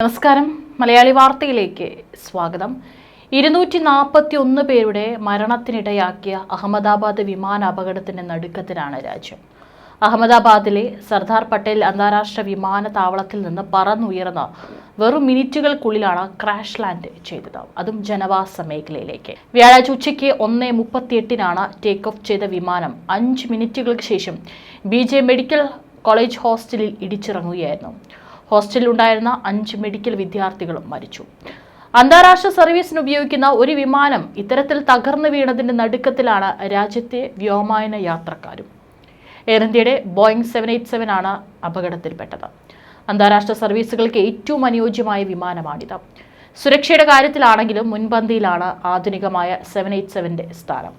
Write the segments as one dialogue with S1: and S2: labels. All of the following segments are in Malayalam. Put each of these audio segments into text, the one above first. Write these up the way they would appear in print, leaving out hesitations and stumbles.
S1: നമസ്കാരം. മലയാളി വാർത്തയിലേക്ക് സ്വാഗതം. 241 പേരുടെ മരണത്തിനിടയാക്കിയ അഹമ്മദാബാദ് വിമാന അപകടത്തിന്റെ നടുക്കത്തിലാണ് രാജ്യം. അഹമ്മദാബാദിലെ സർദാർ പട്ടേൽ അന്താരാഷ്ട്ര വിമാനത്താവളത്തിൽ നിന്ന് പറന്നുയർന്ന വെറും മിനിറ്റുകൾക്കുള്ളിലാണ് ക്രാഷ് ലാൻഡ് ചെയ്തത്, അതും ജനവാസ മേഖലയിലേക്ക്. വ്യാഴാഴ്ച ഉച്ചയ്ക്ക് 1:38 ടേക്ക് ഓഫ് ചെയ്ത വിമാനം 5 മിനിറ്റുകൾക്ക് ശേഷം BJ മെഡിക്കൽ കോളേജ് ഹോസ്റ്റലിൽ ഇടിച്ചിറങ്ങുകയായിരുന്നു. ഹോസ്റ്റലിലുണ്ടായിരുന്ന 5 മെഡിക്കൽ വിദ്യാർത്ഥികളും മരിച്ചു. അന്താരാഷ്ട്ര സർവീസിന് ഉപയോഗിക്കുന്ന ഒരു വിമാനം ഇത്തരത്തിൽ തകർന്നു വീണതിന്റെ നടുക്കത്തിലാണ് രാജ്യത്തെ വ്യോമയാന യാത്രക്കാരും. എയർ ഇന്ത്യയുടെ ബോയിങ് 787 ആണ് അപകടത്തിൽപ്പെട്ടത്. അന്താരാഷ്ട്ര സർവീസുകൾക്ക് ഏറ്റവും അനുയോജ്യമായ വിമാനമാണിത്. സുരക്ഷയുടെ കാര്യത്തിലാണെങ്കിലും മുൻപന്തിയിലാണ് ആധുനികമായ 787ന്റെ സ്ഥാനം.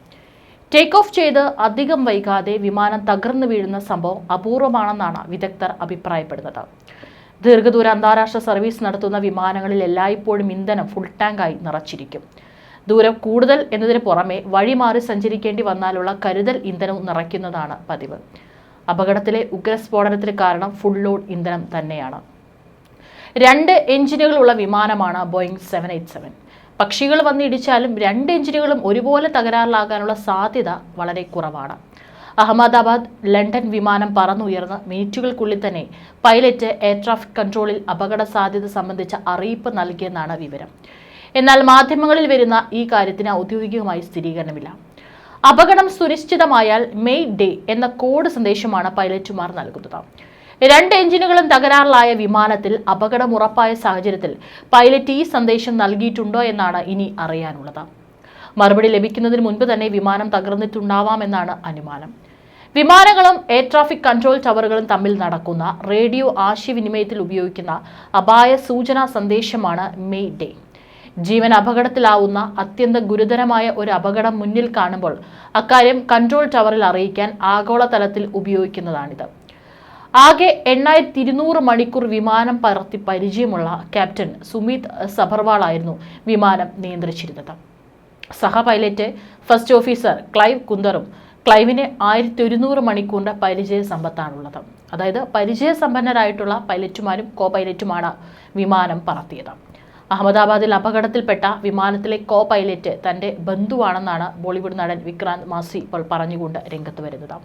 S1: ടേക്ക് ഓഫ് ചെയ്ത് അധികം വൈകാതെ വിമാനം തകർന്നു വീഴുന്ന സംഭവം അപൂർവമാണെന്നാണ് വിദഗ്ധർ അഭിപ്രായപ്പെടുന്നത്. ദീർഘദൂര അന്താരാഷ്ട്ര സർവീസ് നടത്തുന്ന വിമാനങ്ങളിൽ എല്ലായ്പ്പോഴും ഇന്ധനം ഫുൾ ടാങ്കായി നിറച്ചിരിക്കും. ദൂരം കൂടുതൽ എന്നതിന് പുറമെ വഴിമാറി സഞ്ചരിക്കേണ്ടി വന്നാലുള്ള കരുതൽ ഇന്ധനവും നിറയ്ക്കുന്നതാണ് പതിവ്. അപകടത്തിലെ ഉഗ്രസ്ഫോടനത്തിന് കാരണം ഫുൾ ലോഡ് ഇന്ധനം തന്നെയാണ്. 2 എഞ്ചിനുകളുള്ള വിമാനമാണ് ബോയിങ് 787. പക്ഷികൾ വന്നിടിച്ചാലും 2 എഞ്ചിനുകളും ഒരുപോലെ തകരാറിലാകാനുള്ള സാധ്യത വളരെ കുറവാണ്. അഹമ്മദാബാദ് ലണ്ടൻ വിമാനം പറന്നുയർന്ന് മിനിറ്റുകൾക്കുള്ളിൽ തന്നെ പൈലറ്റ് എയർ ട്രാഫിക് കൺട്രോളിൽ അപകട സാധ്യത സംബന്ധിച്ച അറിയിപ്പ് നൽകിയെന്നാണ് വിവരം. എന്നാൽ മാധ്യമങ്ങളിൽ വരുന്ന ഈ കാര്യത്തിന് ഔദ്യോഗികമായി സ്ഥിരീകരണമില്ല. അപകടം സുനിശ്ചിതമായാൽ മെയ് ഡേ എന്ന കോഡ് സന്ദേശമാണ് പൈലറ്റുമാർ നൽകുന്നത്. 2 എഞ്ചിനുകളും തകരാറിലായ വിമാനത്തിൽ അപകടം ഉറപ്പായ സാഹചര്യത്തിൽ പൈലറ്റ് ഈ സന്ദേശം നൽകിയിട്ടുണ്ടോ എന്നാണ് ഇനി അറിയാനുള്ളത്. മറുപടി ലഭിക്കുന്നതിന് മുൻപ് തന്നെ വിമാനം തകർന്നിട്ടുണ്ടാവാമെന്നാണ് അനുമാനം. വിമാനങ്ങളും എയർ ട്രാഫിക് കൺട്രോൾ ടവറുകളും തമ്മിൽ നടക്കുന്ന റേഡിയോ ആശയവിനിമയത്തിൽ ഉപയോഗിക്കുന്ന അപായ സൂചനാ സന്ദേശമാണ് മെയ് ഡേ. ജീവൻ അപകടത്തിലാവുന്ന അത്യന്തം ഗുരുതരമായ ഒരു അപകടം മുന്നിൽ കാണുമ്പോൾ അക്കാര്യം കൺട്രോൾ ടവറിൽ അറിയിക്കാൻ ആഗോളതലത്തിൽ ഉപയോഗിക്കുന്നതാണിത്. ആകെ 8200 മണിക്കൂർ വിമാനം പറത്തി പരിചയമുള്ള ക്യാപ്റ്റൻ സുമിത് സബർവാൾ ആയിരുന്നു വിമാനം നിയന്ത്രിച്ചിരുന്നത്. സഹ പൈലറ്റ് ഫസ്റ്റ് ഓഫീസർ ക്ലൈവ് കുന്ദറും. ക്ലൈവിന് 1100 മണിക്കൂറിന്റെ പരിചയ സമ്പത്താണുള്ളത്. അതായത് പരിചയസമ്പന്നരായിട്ടുള്ള പൈലറ്റുമാരും കോ പൈലറ്റുമാണ് വിമാനം പറത്തിയത്. അഹമ്മദാബാദിൽ അപകടത്തിൽപ്പെട്ട വിമാനത്തിലെ കോ പൈലറ്റ് തന്റെ ബന്ധുവാണെന്നാണ് ബോളിവുഡ് നടൻ വിക്രാന്ത് മാസി ഇപ്പോൾ പറഞ്ഞുകൊണ്ട് രംഗത്ത് വരുന്നത്.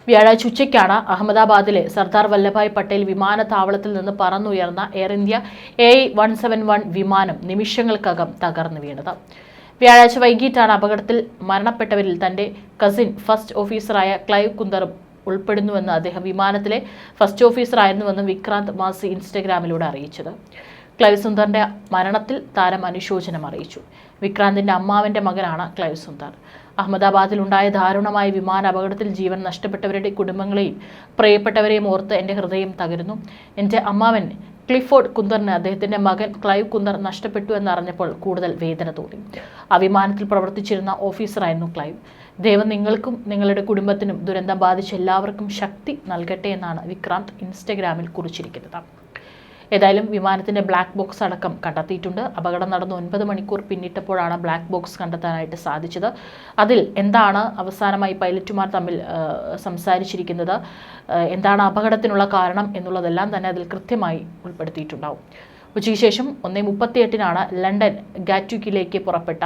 S1: വ്യാഴാഴ്ച ഉച്ചയ്ക്കാണ് അഹമ്മദാബാദിലെ സർദാർ വല്ലഭായ് പട്ടേൽ വിമാനത്താവളത്തിൽ നിന്ന് പറന്നുയർന്ന എയർ ഇന്ത്യ AI-171 വിമാനം നിമിഷങ്ങൾക്കകം തകർന്നു വീണത്. വ്യാഴാഴ്ച വൈകിട്ടാണ് അപകടത്തിൽ മരണപ്പെട്ടവരിൽ തന്റെ കസിൻ ഫസ്റ്റ് ഓഫീസറായ ക്ലൈവ് കുന്ദറും ഉൾപ്പെടുന്നുവെന്ന് അദ്ദേഹം വിമാനത്തിലെ ഫസ്റ്റ് ഓഫീസറായിരുന്നുവെന്ന് വിക്രാന്ത് മാസി ഇൻസ്റ്റഗ്രാമിലൂടെ അറിയിച്ചത്. ക്ലൈവ് സുന്ദറിന്റെ മരണത്തിൽ താരം അനുശോചനം അറിയിച്ചു. വിക്രാന്തിന്റെ അമ്മാവന്റെ മകനാണ് ക്ലൈവ് സുന്ദർ. അഹമ്മദാബാദിലുണ്ടായ ദാരുണമായ വിമാന അപകടത്തിൽ ജീവൻ നഷ്ടപ്പെട്ടവരുടെ കുടുംബങ്ങളെയും പ്രിയപ്പെട്ടവരെയും ഓർത്ത് എൻ്റെ ഹൃദയം തകരുന്നു. എൻ്റെ അമ്മാവൻ ക്ലിഫോർഡ് കുന്ദറിന് അദ്ദേഹത്തിന്റെ മകൻ ക്ലൈവ് കുന്ദർ നഷ്ടപ്പെട്ടു എന്നറിഞ്ഞപ്പോൾ കൂടുതൽ വേദന തോന്നി. ആ വിമാനത്തിൽ പ്രവർത്തിച്ചിരുന്ന ഓഫീസറായിരുന്നു ക്ലൈവ്. ദൈവം നിങ്ങൾക്കും നിങ്ങളുടെ കുടുംബത്തിനും ദുരന്തം ബാധിച്ച എല്ലാവർക്കും ശക്തി നൽകട്ടെ എന്നാണ് വിക്രാന്ത് ഇൻസ്റ്റഗ്രാമിൽ കുറിച്ചിരിക്കുന്നത്. ഏതായാലും വിമാനത്തിന്റെ ബ്ലാക്ക് ബോക്സ് അടക്കം കണ്ടെത്തിയിട്ടുണ്ട്. അപകടം നടന്ന് 9 മണിക്കൂർ പിന്നിട്ടപ്പോഴാണ് ബ്ലാക്ക് ബോക്സ് കണ്ടെത്താനായിട്ട് സാധിച്ചത്. അതിൽ എന്താണ് അവസാനമായി പൈലറ്റുമാർ തമ്മിൽ സംസാരിച്ചിരിക്കുന്നത്, എന്താണ് അപകടത്തിനുള്ള കാരണം എന്നുള്ളതെല്ലാം തന്നെ അതിൽ കൃത്യമായി ഉൾപ്പെടുത്തിയിട്ടുണ്ടാവും. ഉച്ചയ്ക്ക് ശേഷം 1:38 ലണ്ടൻ ഗാറ്റ്വിക്കിലേക്ക് പുറപ്പെട്ട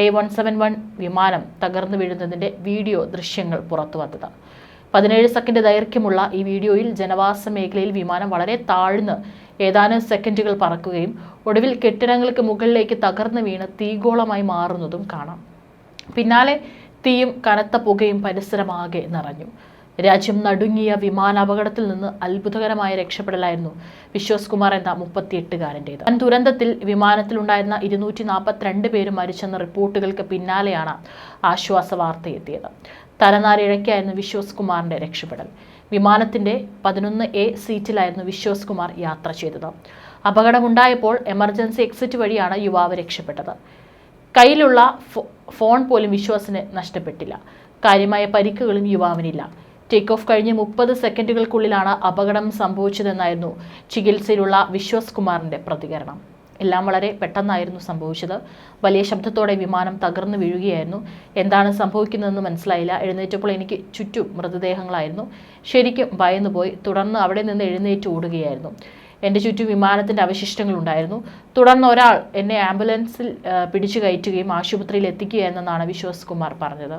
S1: AI-171 വിമാനം തകർന്നു വീഴുന്നതിന്റെ വീഡിയോ ദൃശ്യങ്ങൾ പുറത്തു വന്നത്. 17 സെക്കൻഡ് ദൈർഘ്യമുള്ള ഈ വീഡിയോയിൽ ജനവാസ മേഖലയിൽ വിമാനം വളരെ താഴ്ന്ന് ഏതാനും സെക്കൻഡുകൾ പറക്കുകയും ഒടുവിൽ കെട്ടിടങ്ങൾക്ക് മുകളിലേക്ക് തകർന്നു വീണ് തീഗോളമായി മാറുന്നതും കാണാം. പിന്നാലെ തീയും കനത്ത പുകയും പരിസരമാകെ നിറഞ്ഞു. രാജ്യം നടുങ്ങിയ വിമാനാപകടത്തിൽ നിന്ന് അത്ഭുതകരമായ രക്ഷപ്പെടലായിരുന്നു വിശ്വാസ് കുമാർ എന്ന 38-കാരൻ്റേത്. വൻ ദുരന്തത്തിൽ വിമാനത്തിലുണ്ടായിരുന്ന 242 പേര് മരിച്ചെന്ന റിപ്പോർട്ടുകൾക്ക് പിന്നാലെയാണ് ആശ്വാസ വാർത്തയെത്തിയത്. തലനാരിഴയ്ക്കായിരുന്നു വിശ്വാസ് കുമാറിന്റെ രക്ഷപ്പെടൽ. വിമാനത്തിന്റെ 11A സീറ്റിലായിരുന്നു വിശ്വാസ് കുമാർ യാത്ര ചെയ്തത്. അപകടമുണ്ടായപ്പോൾ എമർജൻസി എക്സിറ്റ് വഴിയാണ് യുവാവ് രക്ഷപ്പെട്ടത്. കയ്യിലുള്ള ഫോൺ പോലും വിശ്വാസിന് നഷ്ടപ്പെട്ടില്ല. കാര്യമായ പരിക്കുകളും യുവാവിനില്ല. ടേക്ക് ഓഫ് കഴിഞ്ഞ് 30 സെക്കൻഡുകൾക്കുള്ളിലാണ് അപകടം സംഭവിച്ചതെന്നായിരുന്നു ചികിത്സയിലുള്ള വിശ്വാസ് കുമാറിന്റെ പ്രതികരണം. എല്ലാം വളരെ പെട്ടെന്നായിരുന്നു സംഭവിച്ചത്. വലിയ ശബ്ദത്തോടെ വിമാനം തകർന്നു വീഴുകയായിരുന്നു. എന്താണ് സംഭവിക്കുന്നതെന്ന് മനസ്സിലായില്ല. എഴുന്നേറ്റപ്പോൾ എനിക്ക് ചുറ്റും മൃതദേഹങ്ങളായിരുന്നു. ശരിക്കും ഭയന്നുപോയി. തുടർന്ന് അവിടെ നിന്ന് എഴുന്നേറ്റ് ഓടുകയായിരുന്നു. എൻ്റെ ചുറ്റും വിമാനത്തിൻ്റെ അവശിഷ്ടങ്ങളുണ്ടായിരുന്നു. തുടർന്ന് ഒരാൾ എന്നെ ആംബുലൻസിൽ പിടിച്ചു കയറ്റുകയും ആശുപത്രിയിൽ എത്തിക്കുകയെന്നാണ് വിശ്വാസ് കുമാർ പറഞ്ഞത്.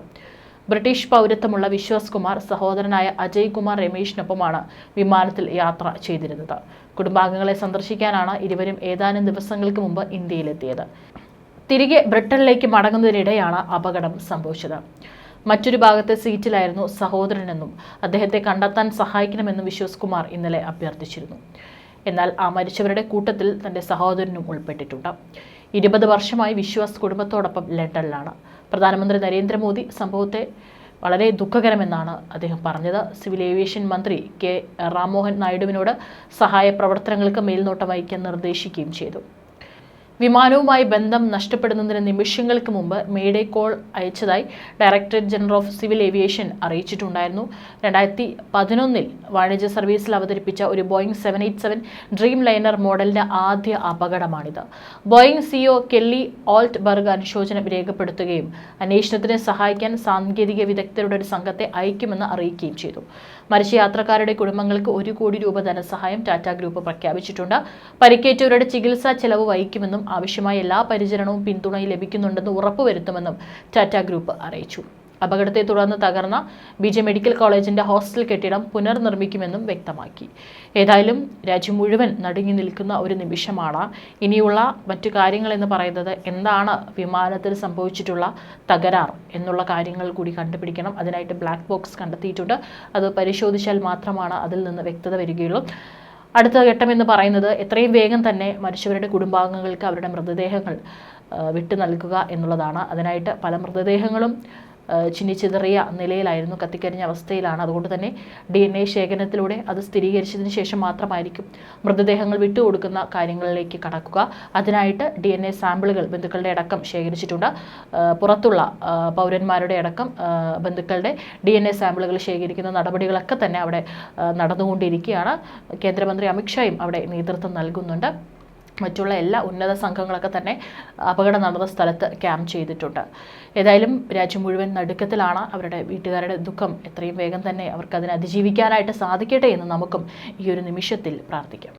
S1: ബ്രിട്ടീഷ് പൗരത്വമുള്ള വിശ്വാസ് കുമാർ സഹോദരനായ അജയ് കുമാർ രമേശിനൊപ്പമാണ് വിമാനത്തിൽ യാത്ര ചെയ്തിരുന്നത്. കുടുംബാംഗങ്ങളെ സന്ദർശിക്കാനാണ് ഇരുവരും ഏതാനും ദിവസങ്ങൾക്ക് മുമ്പ് ഇന്ത്യയിലെത്തിയത്. തിരികെ ബ്രിട്ടനിലേക്ക് മടങ്ങുന്നതിനിടെയാണ് അപകടം സംഭവിച്ചത്. മറ്റൊരു ഭാഗത്തെ സീറ്റിലായിരുന്നു സഹോദരനെന്നും അദ്ദേഹത്തെ കണ്ടെത്താൻ സഹായിക്കണമെന്നും വിശ്വാസ് കുമാർ ഇന്നലെ അഭ്യർത്ഥിച്ചിരുന്നു. എന്നാൽ ആ മരിച്ചവരുടെ കൂട്ടത്തിൽ തൻ്റെ സഹോദരനും ഉൾപ്പെട്ടിട്ടുണ്ട്. 20 വർഷമായി വിശ്വാസ് കുടുംബത്തോടൊപ്പം ലണ്ടനിലാണ്. പ്രധാനമന്ത്രി നരേന്ദ്രമോദി സംഭവത്തെ വളരെ ദുഃഖകരമെന്നാണ് അദ്ദേഹം പറഞ്ഞത്. സിവിൽ ഏവിയേഷൻ മന്ത്രി കെ റാംമോഹൻ നായിഡുവിനോട് സഹായ പ്രവർത്തനങ്ങൾക്ക് മേൽനോട്ടം വഹിക്കാൻ നിർദ്ദേശിക്കുകയും ചെയ്തു. വിമാനവുമായി ബന്ധം നഷ്ടപ്പെടുന്നതിന് നിമിഷങ്ങൾക്ക് മുമ്പ് മേഡേ കോൾ അയച്ചതായി directorate general of civil aviation അറിയിച്ചിട്ടുണ്ടായിരുന്നു. 2011 വാണിജ്യ സർവീസിൽ അവതരിപ്പിച്ച ഒരു ബോയിങ് 787 ഡ്രീം ലൈനർ മോഡലിന്റെ ആദ്യ അപകടമാണിത്. ബോയിങ് സിഇഒ കെല്ലി ഓൾട്ട്ബർഗ് അനുശോചനം രേഖപ്പെടുത്തുകയും അന്വേഷണത്തിന് സഹായിക്കാൻ സാങ്കേതിക വിദഗ്ധരുടെ ഒരു സംഘത്തെ അയക്കുമെന്ന് അറിയിക്കുകയും ചെയ്തു. മരിച്ച യാത്രക്കാരുടെ കുടുംബങ്ങൾക്ക് 1 കോടി രൂപ ധനസഹായം ടാറ്റ ഗ്രൂപ്പ് പ്രഖ്യാപിച്ചിട്ടുണ്ട്. പരിക്കേറ്റവരുടെ ചികിത്സാ ചെലവ് വഹിക്കുമെന്നും ആവശ്യമായ എല്ലാ പരിചരണവും പിന്തുണയും ലഭിക്കുന്നുണ്ടെന്ന് ഉറപ്പുവരുത്തുമെന്നും ടാറ്റ ഗ്രൂപ്പ് അറിയിച്ചു. അപകടത്തെ തുടർന്ന് തകർന്ന BJ മെഡിക്കൽ കോളേജിന്റെ ഹോസ്റ്റൽ കെട്ടിടം പുനർനിർമ്മിക്കുമെന്നും വ്യക്തമാക്കി. ഏതായാലും രാജ്യം മുഴുവൻ നടുങ്ങി നിൽക്കുന്ന ഒരു നിമിഷമാണ്. ഇനിയുള്ള മറ്റു കാര്യങ്ങൾ എന്ന് പറയുന്നത് എന്താണ് വിമാനത്തിൽ സംഭവിച്ചിട്ടുള്ള തകരാർ എന്നുള്ള കാര്യങ്ങൾ കൂടി കണ്ടുപിടിക്കണം. അതിനായിട്ട് ബ്ലാക്ക് ബോക്സ് കണ്ടെത്തിയിട്ടുണ്ട്. അത് പരിശോധിച്ചാൽ മാത്രമാണ് അതിൽ നിന്ന് വ്യക്തത വരികയുള്ളൂ. അടുത്ത ഘട്ടം എന്ന് പറയുന്നത് എത്രയും വേഗം തന്നെ മരിച്ചവരുടെ കുടുംബാംഗങ്ങൾക്ക് അവരുടെ മൃതദേഹങ്ങൾ വിട്ടു നൽകുക എന്നുള്ളതാണ്. അതിനായിട്ട് പല മൃതദേഹങ്ങളും ചിന്നിച്ചിതറിയ നിലയിലായിരുന്നു, കത്തിക്കരിഞ്ഞ അവസ്ഥയിലാണ്. അതുകൊണ്ട് തന്നെ DNA ശേഖരണത്തിലൂടെ അത് സ്ഥിരീകരിച്ചതിന് ശേഷം മാത്രമായിരിക്കും മൃതദേഹങ്ങൾ വിട്ടുകൊടുക്കുന്ന കാര്യങ്ങളിലേക്ക് കടക്കുക. അതിനായിട്ട് DNA സാമ്പിളുകൾ ബന്ധുക്കളുടെ അടക്കം ശേഖരിച്ചിട്ടുണ്ട്. പുറത്തുള്ള പൗരന്മാരുടെ അടക്കം ബന്ധുക്കളുടെ DNA സാമ്പിളുകൾ ശേഖരിക്കുന്ന നടപടികളൊക്കെ തന്നെ അവിടെ നടന്നുകൊണ്ടിരിക്കുകയാണ്. കേന്ദ്രമന്ത്രി അമിത്ഷായും അവിടെ നേതൃത്വം നൽകുന്നുണ്ട്. മറ്റുള്ള എല്ലാ ഉന്നത സംഘങ്ങളൊക്കെ തന്നെ അപകടം നടന്ന സ്ഥലത്ത് ക്യാമ്പ് ചെയ്തിട്ടുണ്ട്. ഏതായാലും രാജ്യം മുഴുവൻ നടുക്കത്തിലാണ്. അവരുടെ വീട്ടുകാരുടെ ദുഃഖം എത്രയും വേഗം തന്നെ അവർക്ക് അതിനെ അതിജീവിക്കാനായിട്ട് സാധിക്കട്ടെ എന്ന് നമുക്കും ഈ ഒരു നിമിഷത്തിൽ പ്രാർത്ഥിക്കാം.